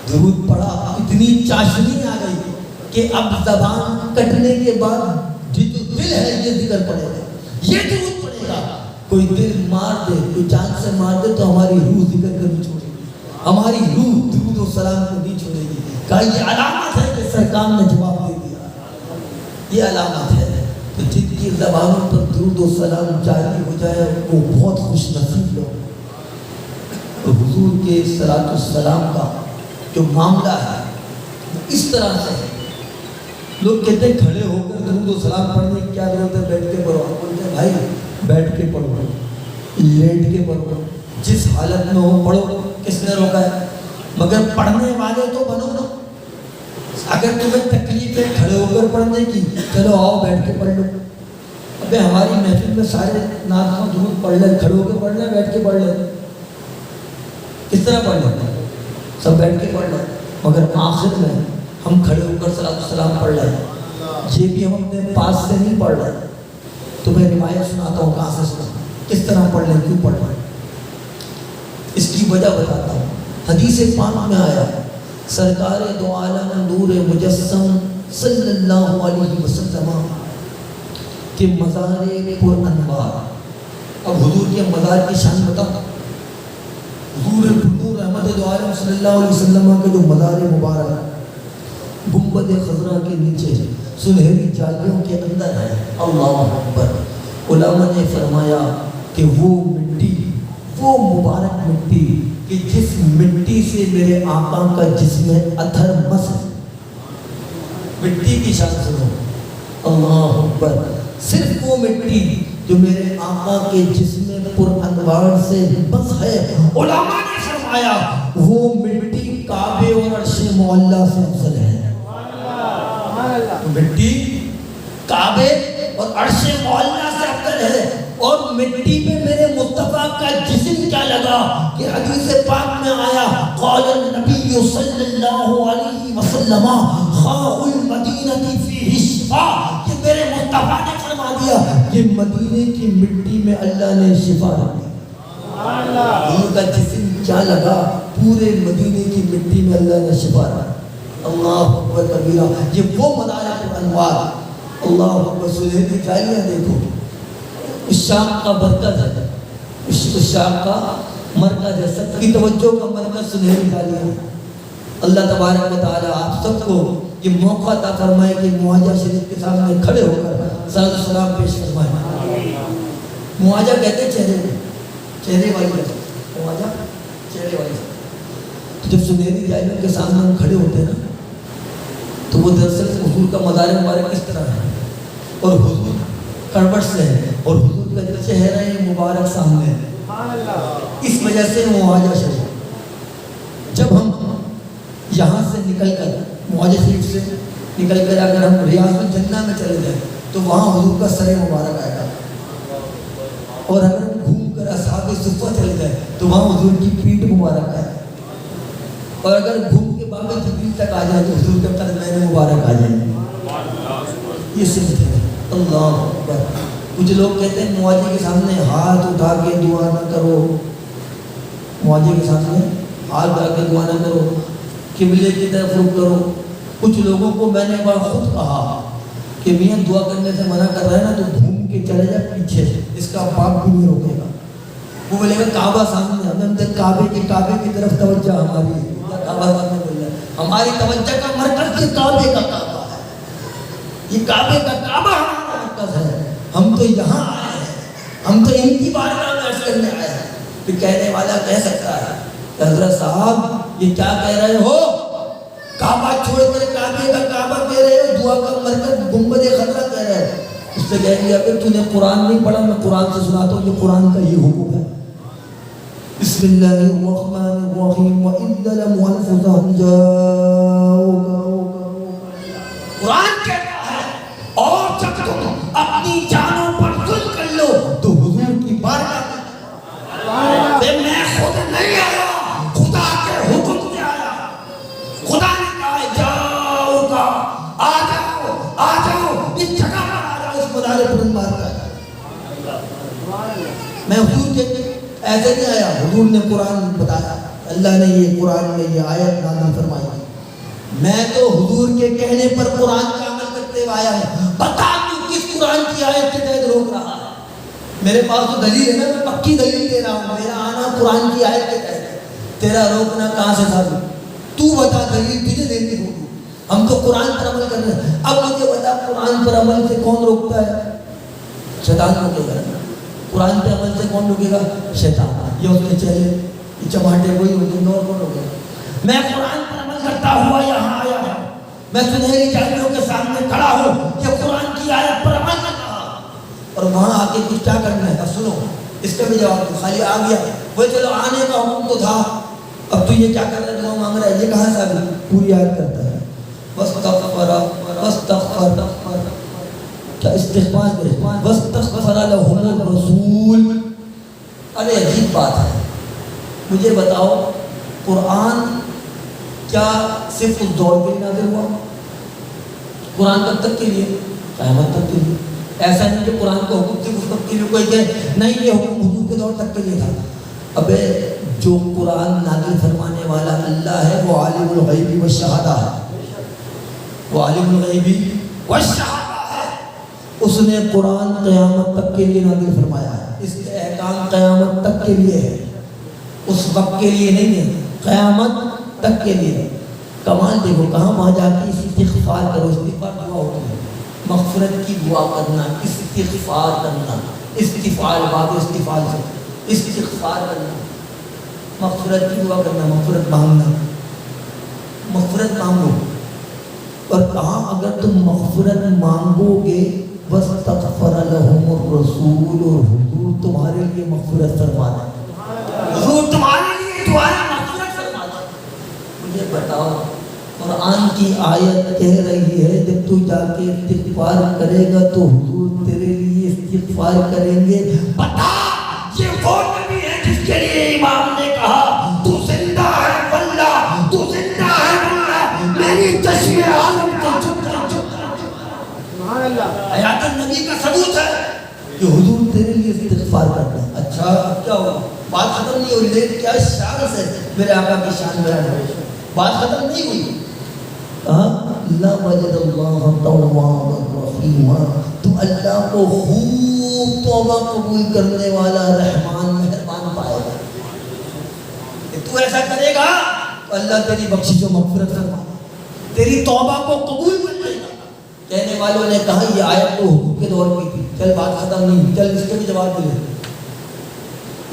درود پڑھا اتنی چاشنی آ گئی کہ اب زبان کٹنے کے بعد جو دل ہے یہ ذکر پڑے گا، یہ درود پڑے گا. کوئی دل مار دے، کوئی جان سے مار دے تو ہماری روح ذکر کرنی چھوڑے گی، ہماری روح درود و سلام کو نہیں چھوڑے گی. کہا یہ علامت ہے کہ سرکار نے جواب دے دیا، یہ علامت ہے. تو جن کی زبانوں پر درود و سلام جاری ہو جائے وہ بہت خوش نصیب لوگ. تو حضور کے صلاۃ السلام کا جو معاملہ ہے اس طرح سے ہے. لوگ کہتے ہیں کھڑے ہو کر درود و سلام پڑھنے کی کیا ضرورت ہے, بیٹھ کے پڑھو. ہم بولتے ہیں بھائی بیٹھ کے پڑھو, لیٹ کے پڑھو, جس حالت میں ہو پڑھو. کس نے روکا ہے؟ مگر پڑھنے والے تو بنو نا. اگر تمہیں تکلیف ہے کھڑے ہو کر پڑھنے کی, چلو آؤ بیٹھ کے پڑھ لو. ابے ہماری محفل میں سارے نعت و درود پڑھ لیں, کھڑے ہو کے پڑھ لیں, بیٹھ کے پڑھ لیں. کس طرح پڑھ لیں؟ سب بیٹھ کے پڑھ لیں. مگر آخر میں ہم کھڑے ہو کر صلاۃ السلام پڑھ لیں. یہ بھی ہم اپنے پاس سے نہیں پڑھ رہے. تمہیں روایت سناتا ہوں کہاں سے سنا, کس طرح پڑھ لیں, کیوں پڑھ لیں. اس کی وجہ بتاتا ہوں. حدیث پاک میں آیا سرکار دو عالم نور مجسم صلی اللہ علیہ وسلم کے مزار پر انوار. اب حضور کے مزار کی شان بتاؤ. حضور نور احمد دو عالم صلی اللہ علیہ وسلم کے جو مزار مبارک ہے, گنبد خضرا کے نیچے سنہری جالیوں کے اندر ہے. اللہ اکبر. علماء نے فرمایا کہ وہ مٹی, وہ مبارک مٹی کہ جس مٹی سے میرے آقا کا جسم اثر مس, مٹی کی شان سنو. اللہ اکبر. صرف وہ مٹی جو میرے آقا کے جسم پر انوار سے بس ہے. علماء نے فرمایا وہ مٹی کعبے اور عرش معلیٰ سے افضل ہے. مٹی کعبے اور عرش معلیٰ سے افضل ہے. اور مٹی پہ میرے مصطفیٰ کا جسم کیا لگا کہ حدیث پاک میں آیا قال النبی صلی اللہ علیہ وسلم خاء المدینہ فیہ شفاء, کہ میرے مصطفیٰ نے فرما دیا کہ مدینے کی مٹی میں اللہ نے شفا رکھی. ان کا جسم کیا لگا, پورے مدینے کی مٹی میں اللہ نے شفا رکھی. اللہ اکبر کبیرہ. یہ وہ مدارج انوار. اللہ اکبر. سنہری جالیاں دیکھو, اس شام کا مرکز ہے, اس شام کا مرکز ہے, سب کی توجہ کا مرکز سنہری جالیاں. اللہ تبارک و تعالی آپ سب کو یہ موقع عطا فرمائے کہ معاجہ شریف کے سامنے کھڑے ہو کر صلاۃ السلام پیش فرمائے. معاجہ کہتے ہیں چہرے, چہرے والی معاجہ, چہرے والی. جب سنہری جالیوں کے سامنے ہم کھڑے ہوتے ہیں نا, تو وہ دراصل حضور کا مزار مبارک اس طرح ہے اور حضور کروٹ سے ہے اور حضور کا چہرہ مبارک سامنے ہے. اس وجہ سے معاجہ شریف, جب ہم یہاں سے نکل کر معاجہ شریف سے نکل کر اگر ہم ریاض الجنہ میں چلے جائیں تو وہاں حضور کا سر مبارک آئے گا. اور اگر ہم گھوم کر اصحاب صفہ چلے جائیں تو وہاں حضور کی پیٹھ مبارک آئے گا. اور اگر گھوم کے باب جبریل تک آ جائے تو حضور کے قدمین مبارک آ جائیں. یہ صرف ہے. اللہ اکبر. کچھ لوگ کہتے ہیں معاجے کے سامنے ہاتھ اٹھا کے دعا نہ کرو, معاجے کے سامنے ہاتھ اٹھا کے دعا نہ کرو, قبلے کی طرف رخ کرو. کچھ لوگوں کو میں نے بار خود کہا کہ میاں دعا کرنے سے منع کر رہا ہے نا تو گھوم کے چلے جا پیچھے, اس کا باپ بھی نہیں روکے گا. وہ بولے گا کعبہ سامنے, ہمیں کعبے کی طرف توجہ ہماری ہے. کعبہ سامنے بول رہا ہے, ہماری توجہ کا مرکز یہ کعبے کا کعبہ ہے. یہ کعبے کا کعبہ ہمارا مرکز ہے. ہم تو یہاں آئے ہیں, ہم تو ان کی بارگاہ میں عرض کرنے آئے ہیں. پھر کہنے والا کہہ سکتا ہے حضرت صاحب یہ کیا کہہ رہے ہو, کعبہ چھوڑ کر کعبے کا کعبہ کہہ رہے ہو, دعا کا مرکز گنبد خضرا کہہ رہے ہو. اس سے کہیں گے اگر تو نے قرآن نہیں پڑھا, میں قرآن سے سناتا ہوں کہ قرآن کا یہ حکم ہے. بسم اللہ الرحمن الرحیم وَإِذَّ لَمُوَلْفُزَهْ جَاءُوكَ. قرآن کہتا ہے اور جب تم اپنی جانوں پر ظلم کر لو تو حضور کی بارگاہ میں, میں خود نہیں آیا, خدا کے حکم سے آیا. خدا نے کہا جاؤ کا, آ جاؤ, آ جاؤ, اس جگہ پر آ جاؤ, اس مدار پر انوار کا. میں حضور کے ایسے نہیں آیا, حضور نے قرآن بتایا, اللہ نے یہ قرآن میں یہ آیت نازل فرمائی. میں تو حضور کے کہنے پر قرآن کا عمل کرتے ہوئے آیا ہوں. بتا تو کس قرآن کی آیت کے تحت روک رہا ہے. میرے پاس تو دلیل ہے نا, میں پکی دلیل دے رہا ہوں. میرا آنا قرآن کی آیت کے تحت ہے, تیرا روکنا کہاں سے تھا؟ تو بتا دلیل تجھے دینی ہوگی. ہم تو قرآن پر عمل کر رہے ہیں. اب مجھے بتا قرآن پر عمل سے کون روکتا ہے؟ شیطان روکے گا. قرآن پہ عمل سے کون روکے گا؟ شیطان. یہ اس کے چہرے یہ چماٹے وہی ہوتے ہیں, اور کون روکے گا؟ میں قرآن پر عمل کرتا ہوا یہاں آیا ہوں، میں سنہری جالیوں کے سامنے کھڑا ہوں، یہ قرآن کی آیت پر عمل کر رہا ہوں۔ اور وہاں آ کے کچھ کیا کرنا ہے؟ اب سنو، اس کا بھی جواب دو۔ خالی آ گیا وہ، چلو آنے کا حکم تو تھا، اب تو یہ کیا کر رہا ہے؟ دعا مانگ رہا ہے، یہ کہاں سے آ گئی؟ پوری آیت کرتا ہے واستغفر کیا استغفار کرے، واستغفر لهم الرسول۔ ارے عجیب بات ہے، مجھے بتاؤ قرآن کیا صرف اس دور کے لیے نازل ہوا؟ قرآن کب تک کے لیے؟ قیامت تک کے لیے۔ ایسا نہیں کہ قرآن کو حکم صرف اس وقت کے لیے، کوئی کہ نہیں یہ حکم حضور کے دور تک کے لیے تھا۔ ابے جو قرآن نازل فرمانے والا اللہ ہے وہ عالم الغیب والشہادہ ہے، وہ عالم الغیب والشہادہ ہے۔ اس نے قرآن قیامت تک کے لیے نازل فرمایا ہے، اس کے احکام قیامت تک کے لیے ہے، اس وقت کے لیے نہیں ہے، قیامت تک کے لیے۔ کمال دیکھو کہاں وہاں جا کے استغفار کرو، استغفار دعا ہوتی ہے، مغفرت کی دعا کرنا، استغفار کرنا، استفعال باب استفعال سے استغفار کرنا، مغفرت کی دعا کرنا، مغفرت مانگنا، مغفرت مانگو۔ اور کہاں اگر تم مغفرت مانگو گے واستغفر لهم الرسول، اور حضور تمہارے لیے مغفرت فرمانا، حضور تمہارے لیے تمہاری مغفرت فرمانا۔ مجھے بتاؤ قرآن کی آیت کہہ رہی ہے جب تو جا کے استغفار کرے گا تو حضور تیرے لیے استغفار کریں گے۔ بتا یہ وہ نبی ہے جس کے لیے امام نے کہا تو زندہ ہے واللہ، تو زندہ ہے واللہ، میری چشم عالم کا حیات النبی کا ثبوت ہے کہ حضور تیرے لیے استغفار کرتا ہے۔ اچھا اب کیا ہوا؟ بات ختم نہیں ہوئی، لیکن کیا شان سے میرے آقا کی شان بیان ہے، بات ختم نہیں ہوئی۔ لا وجد اللہ توابا رحیما، تو اللہ کو خوب توبہ قبول کرنے والا رحمان مہربان پائے گا۔ تو ایسا کرے گا تو اللہ تیری بخشش و مغفرت فرمائے گا، تیری توبہ کو قبول کر لے گا۔ کہنے والوں نے کہا یہ آیت تو حضور کے دور کی تھی، چل بات ختم نہیں، چل اس کے بھی جواب دے۔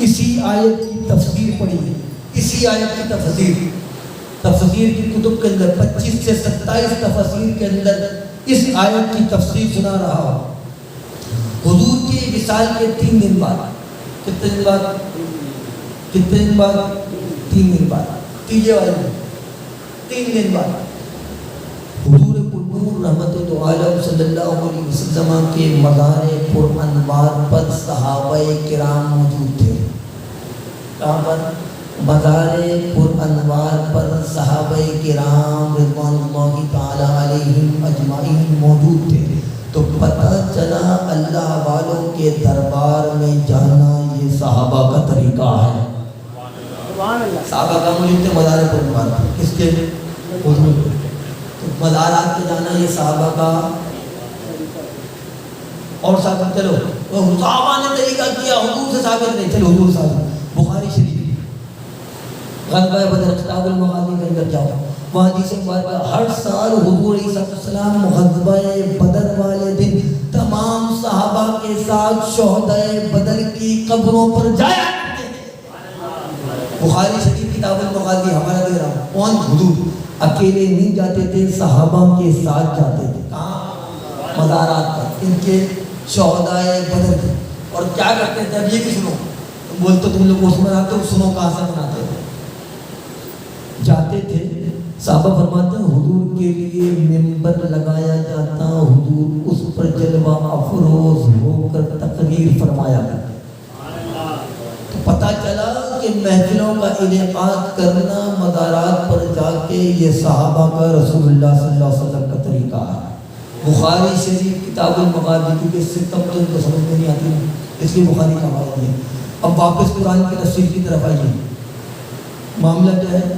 اسی آیت کی تفسیر پڑھی ہے، اسی آیت کی تفسیر کی کتب کے اندر 25 سے 27 تفسیر کے اندر اس آیت کی تفسیر سنا رہا ہوں۔ حضور کی وصال کے 3 دن بعد، کتنے دن بعد؟ 3 دن بعد، تیجے والے دن 3 دن بعد حضور پرنور رحمت عالم صلی اللہ علیہ وسلم کے مزار پر انوار پر صحابہ کرام موجود تھے۔ کہاں پر؟ مزار پر انوار پر صحابہ کرام رضوان اللہ تعالی علیہم اجمعین موجود تھے۔ تو پتہ چلا اللہ والوں کے دربار میں جانا یہ صحابہ کا طریقہ ہے۔ صحابہ کا موجود تھے مزار پر انوار، کس کے؟ حضور۔ مزارات کے جانا یہ صحابہ کا، اور صحابہ چلو صحابہ نے طریقہ کیا، حضور سے ثابت نہیں، چلو حضور صاحب بخاری شریف غزوہ بدر کتاب المغازی کے اندر جاؤ، وہاں حدیث پاک کا ہر سال حضور علیہ السلام غزوہ بدر والے دن تمام صحابہ کے ساتھ شہدائے بدر کی قبروں پر جایا کرتے تھے۔ بخاری شریف کتاب المغازی ہمارا دے رہا ہوں، کون؟ حضور اکیلے نہیں جاتے تھے، صحابہ کے ساتھ جاتے تھے۔ کہاں؟ مزارات پر، ان کے شہدائے بدر تھے۔ اور کیا کرتے تھے؟ اب یہ بھی سنو، بولتے تم لوگ اس میں آتے ہو، سنو کہاں سے مناتے تھے۔ جاتے تھے، صحابہ فرماتے ہیں حضور کے لیے منبر لگایا جاتا، حضور اس پر جلوہ افروز ہو کر تقریر فرمایا کرتے۔ تو پتہ چلا کہ محفلوں کا انعقاد کرنا مزارات پر جا کے یہ صحابہ کا رسول اللہ صلی اللہ علیہ وسلم کا طریقہ ہے۔ بخاری شریف کتاب المغازی، کیونکہ اس سے کم تو ان کو سمجھ میں نہیں آتی، اس لیے بخاری کا حوالہ ہے۔ اب واپس قرآن کی تفسیر کی طرف آئیے۔ معاملہ کیا ہے؟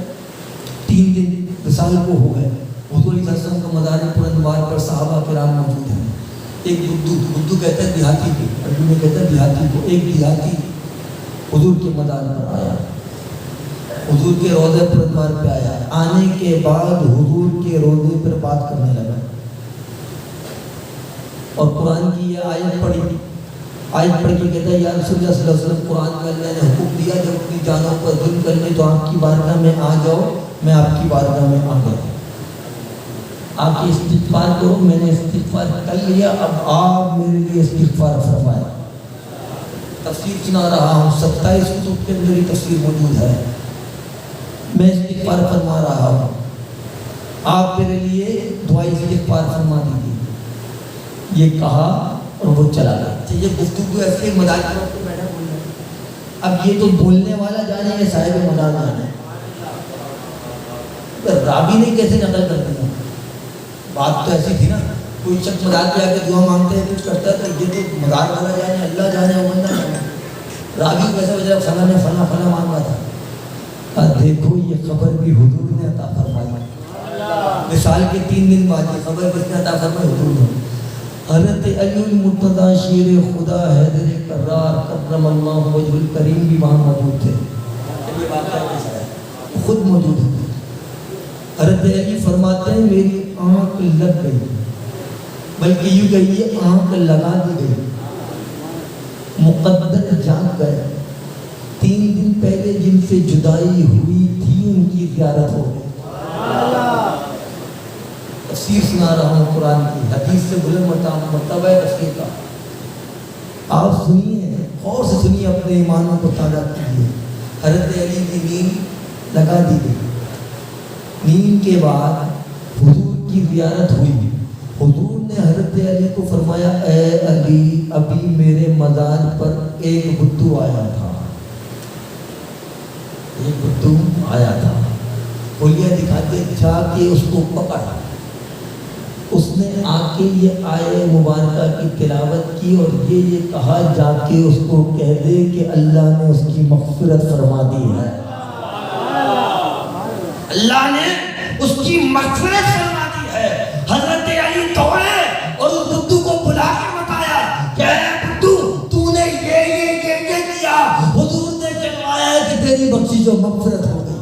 3 دن وصال کو ہو گئے، حضور علیہ السلام کا مزار پر انوار پر صحابہ کرام موجود ہیں۔ ایک بدو کہتا ہے دیہاتی کو، عربی میں کہتا ہے دیہاتی کو، ایک دیہاتی حضور کے مزار پر آیا، حضور کے روضے پر انوار پہ آیا، آنے کے بعد حضور کے روضے پر بات کرنے لگا اور قرآن کی یہ آیت پڑھی کے کہتا ہے یا رسول اللہ صلی اللہ علیہ وسلم، قرآن کا اللہ نے حکم دیا جب اپنی جانوں پر ظلم کرنے تو آپ کی بارگاہ میں آ جاؤ میں آپ کی بارگاہ میں آ گیا، آپ کی استغفار کرو، میں نے استغفار کر لیا، اب آپ میرے لیے استغفار فرمائے۔ تفسیر سنا رہا ہوں، 27 کتب کے اندر یہ تفسیر موجود ہے، میں استغفار فرما رہا ہوں، آپ میرے لیے دعائیں استغفار فرما دیجیے۔ یہ کہا اور وہ چلا گیا۔ یہ گفتگو ایسے مزاج کے وقت بیٹھا بول رہا ہے، اب یہ تو بولنے والا جانے یہ صاحب مزاج جانے، راوی نے کیسے نقل کر دیا؟ بات تو ایسی تھی نا، کوئی شخص مزاج پہ آ کے دعا مانگتے ہیں، کچھ کرتا ہے تو یہ تو مزاج والا جانے، اللہ جانے، وہ بندہ جانے۔ راوی کو ایسا وجہ فلاں نے فلاں فلاں مانگا تھا، کہا دیکھو یہ خبر بھی حضور نے عطا فرمائی، مثال کے 3 دن بعد یہ خبر کس نے عطا فرمائی؟ حضور نے۔ حضرت علی المرتضیٰ شیر خدا حیدر کرار کرم اللہ وجہ الکریم بھی وہاں موجود تھے، یہ واقعہ کیسا ہے؟ خود موجود ہے۔ حضرت علی فرماتے ہیں میری آنکھ لگ گئی، بلکہ یوں کہیے آنکھ لگا دی گئی، مقدر جاگ گئے، 3 دن پہلے جن سے جدائی ہوئی تھی ان کی زیارت ہو گئی۔ تفسیر سنا رہا ہوں قرآن کی، حدیث سے بلند مرتبہ ہے تفسیر کا، آپ سنیے، غور سے سنیے، اپنے ایمانوں کو تازہ کیجیے۔ حضرت علی کی نیند لگا دی گئی، نیند کے بعد حضور کی زیارت ہوئی، حضور نے حضرت علی کو فرمایا اے علی ابھی میرے مزار پر ایک بدو آیا تھا، ایک بدو آیا تھا، بولیا دکھاتے جا کے اس کو پکڑا، اس نے آ کے یہ آیے مبارکہ کی تلاوت کی اور یہ کہا جا کے اس کو کہہ دے کہ اللہ نے اس کی مغفرت فرما دی ہے، اللہ نے اس کی مغفرت فرما دی ہے۔ حضرت علی دوڑے اور اس بدو کو بلا کے بتایا کہ اے بدو تو نے یہ کیا، حضور نے کہوایا ہے کہ تیری بخشش و مغفرت ہو گئی۔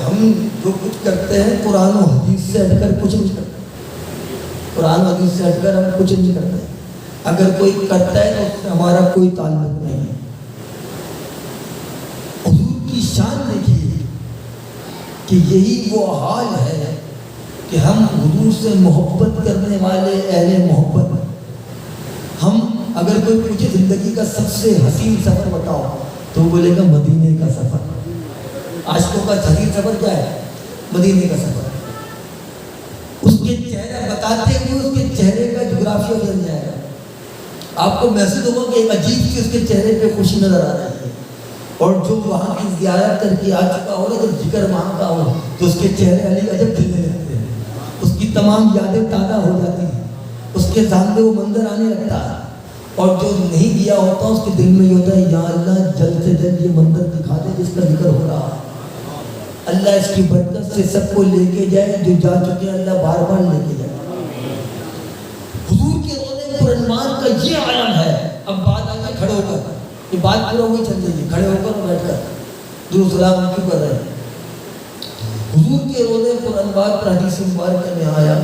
ہم جو کچھ کرتے ہیں قرآن و حدیث سے ہٹ کر کچھ نہیں کرتے، قرآن و حدیث سے ہٹ کر ہم کچھ نہیں کرتے، اگر کوئی کرتا ہے تو اس سے ہمارا کوئی تعلق نہیں ہے۔ حضور کی شان دیکھیے کہ یہی وہ حال ہے کہ ہم حضور سے محبت کرنے والے اہل محبت، ہم اگر کوئی پوچھے زندگی کا سب سے حسین سفر بتاؤ تو بولے گا مدینے کا سفر۔ عاشقوں کا حسین سفر کیا ہے؟ مدینے کا سفر۔ اس کے چہرہ بتاتے ہوئے اس کے چہرے کا جغرافیہ بدل جائے گا، آپ کو محسوس ہوگا کہ ایک عجیب سی اس کے چہرے پہ خوشی نظر آ رہی ہے، اور جو وہاں کی زیارت کر کے آ چکا ہو جب ذکر وہاں کا ہو تو اس کے چہرے علی عجب کھلنے لگتے ہیں، اس کی تمام یادیں تازہ ہو جاتی ہیں، اس کے سامنے وہ منظر آنے لگتا ہے، اور جو نہیں گیا ہوتا اس کے دل میں یہ ہوتا ہے یا اللہ جلد سے جلد یہ منظر دکھا دے جس کا ذکر ہو رہا ہے، اللہ اس کی برکت سے سب کو لے کے جائے، جو جا چکے ہیں اللہ بار بار لے کے جائے۔ حضور کے روضے پرانوار کا یہ عالم ہے۔ اب بات آگے کھڑے ہو کر، یہ بات پورا ہوئی چل رہی ہے، کھڑے ہو کر بیٹھ کر درود سلام کیوں کر رہے ہیں؟ حضور کے روضے پرانوار پر حدیث مبارکہ میں آیا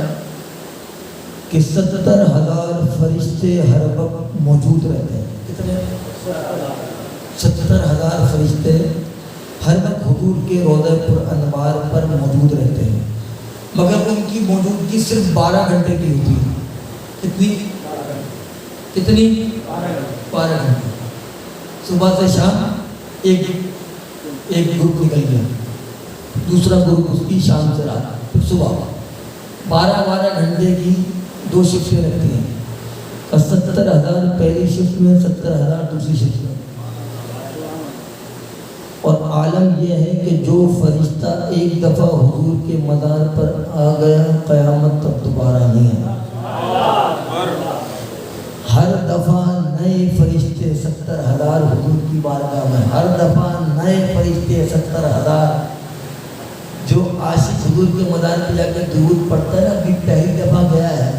کہ 70,000 فرشتے ہر وقت موجود رہتے ہیں۔ کتنے؟ 70,000 فرشتے ہر وقت حضور کے روضہ پر انوار پر موجود رہتے ہیں، مگر ان کی موجودگی صرف 12 گھنٹے کی ہوتی ہے۔ کتنی 12 گھنٹے، صبح سے شام ایک گروپ نکل گیا، دوسرا گروپ اس کی شام سے رات، پھر صبح 12 گھنٹے کی 2 شفٹیں رکھتی ہیں، 70,000 پہلی شفٹ میں، 70,000 دوسری شفٹ میں، اور عالم یہ ہے کہ جو فرشتہ ایک دفعہ حضور کے مزار پر آ گیا قیامت تک دوبارہ نہیں ہے، ہر دفعہ نئے فرشتے 70,000 حضور کی بارگاہ میں، ہر دفعہ نئے فرشتے 70,000۔ جو عاشق حضور کے مزار پہ جا کے درود پڑھتا ہے نا، ابھی پہلی دفعہ گیا ہے،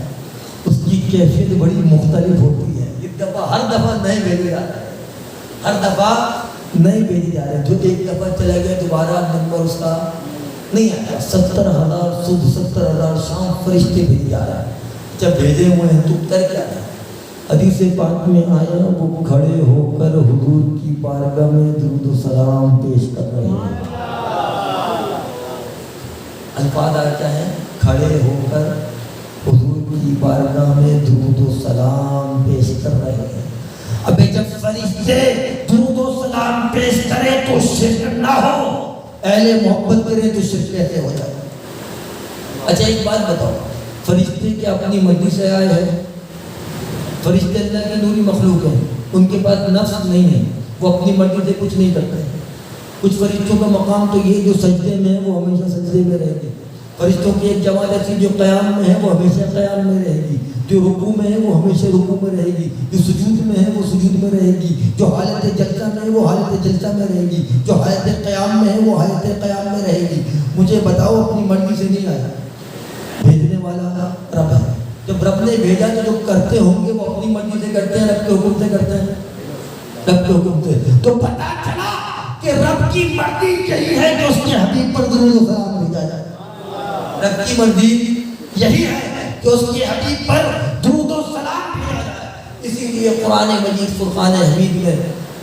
اس کی کیفیت بڑی مختلف ہوتی ہے، ایک دفعہ ہر دفعہ نئے بھیجے جاتے ہیں، ہر دفعہ نئے بھیجے جا رہے ہیں، جو ایک دفعہ چلا گیا دوبارہ نمبر اس کا نہیں آیا۔ 70,000 صبح 70,000 شام فرشتے بھیجے جا رہے ہیں، جب بھیجے ہوئے ہیں تو کر کیا ہے؟ حدیث پاک میں آیا وہ کھڑے ہو کر حضور کی بارگاہ میں درود و سلام پیش کر رہے ہیں۔ الفاظ آتا ہے کھڑے ہو کر حضور کی بارگاہ میں درود و سلام پیش کر رہے ہیں. ابے جب فرشتے درود و سلام پیش کرے تو شرک نہ ہو, اہل محبت کرے تو شرک کیسے ہو جائے؟ اچھا ایک بات بتاؤ, فرشتے کیا اپنی مرضی سے آئے ہیں؟ فرشتے اللہ کی نوری مخلوق ہیں, ان کے پاس نفس نہیں ہے, وہ اپنی مرضی سے کچھ نہیں کرتے. کچھ فرشتوں کا مقام تو یہ جو سجدے میں ہے وہ ہمیشہ سجدے میں رہیں گے. فرشتوں کی ایک جماعت ایسی جو قیام میں ہے وہ ہمیشہ قیام میں رہے گی, جو رکوع میں ہے وہ ہمیشہ رکوع میں رہے گی, جو سجود میں ہے وہ سجود میں رہے گی, جو حالت جلسہ میں ہے وہ حالت جلسہ میں رہے گی, جو حالت قیام میں ہے وہ حالت قیام میں رہے گی. مجھے بتاؤ اپنی مرضی سے نہیں آیا, بھیجنے والا رب ہے. جب رب نے بھیجا تو جو کرتے ہوں گے وہ اپنی مرضی سے کرتے ہیں, رب کے حکم سے کرتے ہیں, رب کے حکم سے. تو پتہ چلا کہ رب کی مرضی یہی ہے کہ اس کے حبیب پر درود و سلام بھیجا جائے. رب کی مرضی یہی ہے کہ اس کے حبیب پر درود و سلام بھیجا جائے. اسی لیے قرآن مجید فرقان حمید میں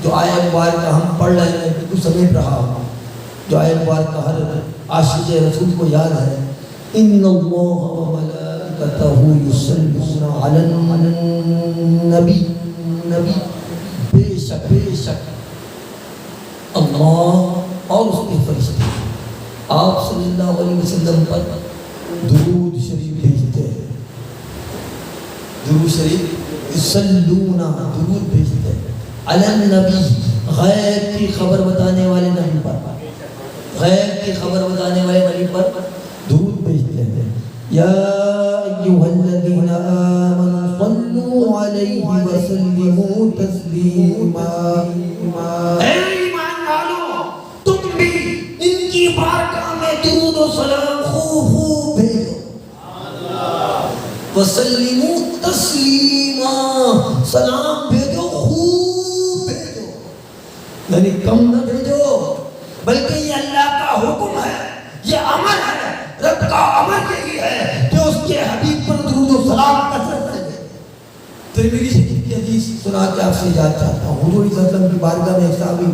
جو آیت مبارکہ ہم پڑھ رہے ہیں بالکل سمیٹ رہا ہوں, جو آیت مبارکہ ہر عاشق رسول کو یاد ہے, ان اللہ و ملائکتہ یصلون علی النبی, بے شک اللہ اور اس کے فرشتے آپ صلی اللہ علیہ وسلم پر درود شریف بھیجتے ہیں. درود شریف یصلون, درود بھیجتے ہیں علی النبی, غیب کی خبر بتانے والے نبی پر, غیب کی خبر بتانے والے نبی پر درود بھیجتے ہیں. یا ایھا الذین آمنوا صلوا علیہ وسلموا تسلیما. اے ایمان والو تم بھی ان کی بارگاہ میں درود و سلام خوب بھیجو. وسلموا تسلیما, سلام بھیجو, خوب بھیجو, یعنی کم نہ بھیجو, بلکہ یہ اللہ کا حکم ہے, یہ امر ہے. رب کا امر یہی ہے کہ اس کے حبیب پر درود و سلام کثرت سے دے. ترمذی شریف کی حدیث سنا کے آپ سے یاد چاہتا ہوں. حضور صلی اللہ علیہ وسلم کی بارگاہ میں ایک صحابی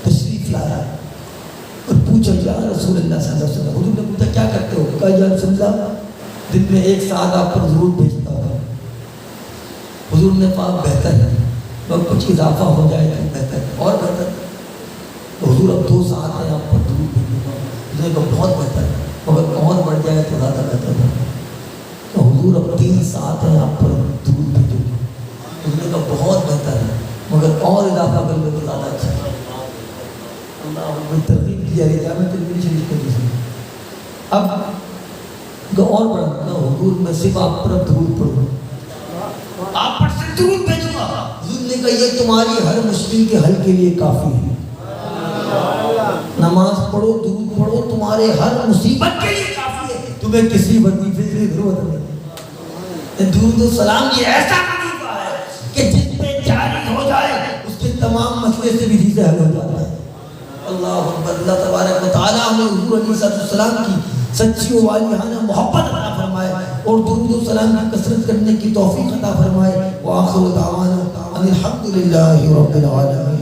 تشریف لایا اور پوچھا یا رسول اللہ صلی اللہ علیہ وسلم, حضور نے پوچھا کیا کرتے ہو؟ کہا یا رسول اللہ دن میں ایک ساعت آپ پر ضرور بھیجتا ہوں. حضور نے کہا بہتر ہے, اور کچھ اضافہ ہو جائے تو بہتر ہے, اور بہتر. حضور اب 2 ساعت ہیں آپ پر ضرور بھیجوں گا. حضور نے کہا بہت بہتر ہے, مگر اور بڑھ جائے تو زیادہ بہتر ہے. تو حضور اب 3 ساعت ہیں آپ پر ضرور بھیجوں گا. حضور نے کہا بہت بہتر ہے, مگر اور اضافہ کر لو تو زیادہ اچھا ہے. اللہ ترغیب دی جا رہی ہے جامع ترمذی شریف کے جیسے. اب اور بڑھنا حضور میں صرف آپ پر درود پڑھوں, آپ پر سے درود بھیجوں گا. حضور نے کہا یہ تمہاری ہر مشکل کے حل کے لیے کافی ہے. نماز پڑھو, درود پڑھو, تمہارے ہر مصیبت کے لیے کافی ہے, تمہیں کسی وظیفے کی ضرورت نہیں. درود و سلام یہ ایسا وظیفہ ہے کہ جس پہ جاری ہو جائے اس کے تمام مسئلے سے بھی سے حل ہو جاتا ہے. اللہ اکبر. اللہ تبارک و تعالی ہمیں حضور علیہ السلام کی سچی و والہانہ محبت عطا فرمائے اور درود و سلام کی کثرت کرنے کی توفیق عطا فرمائے. وآخر دعوانا ان الحمد للہ رب العالمین.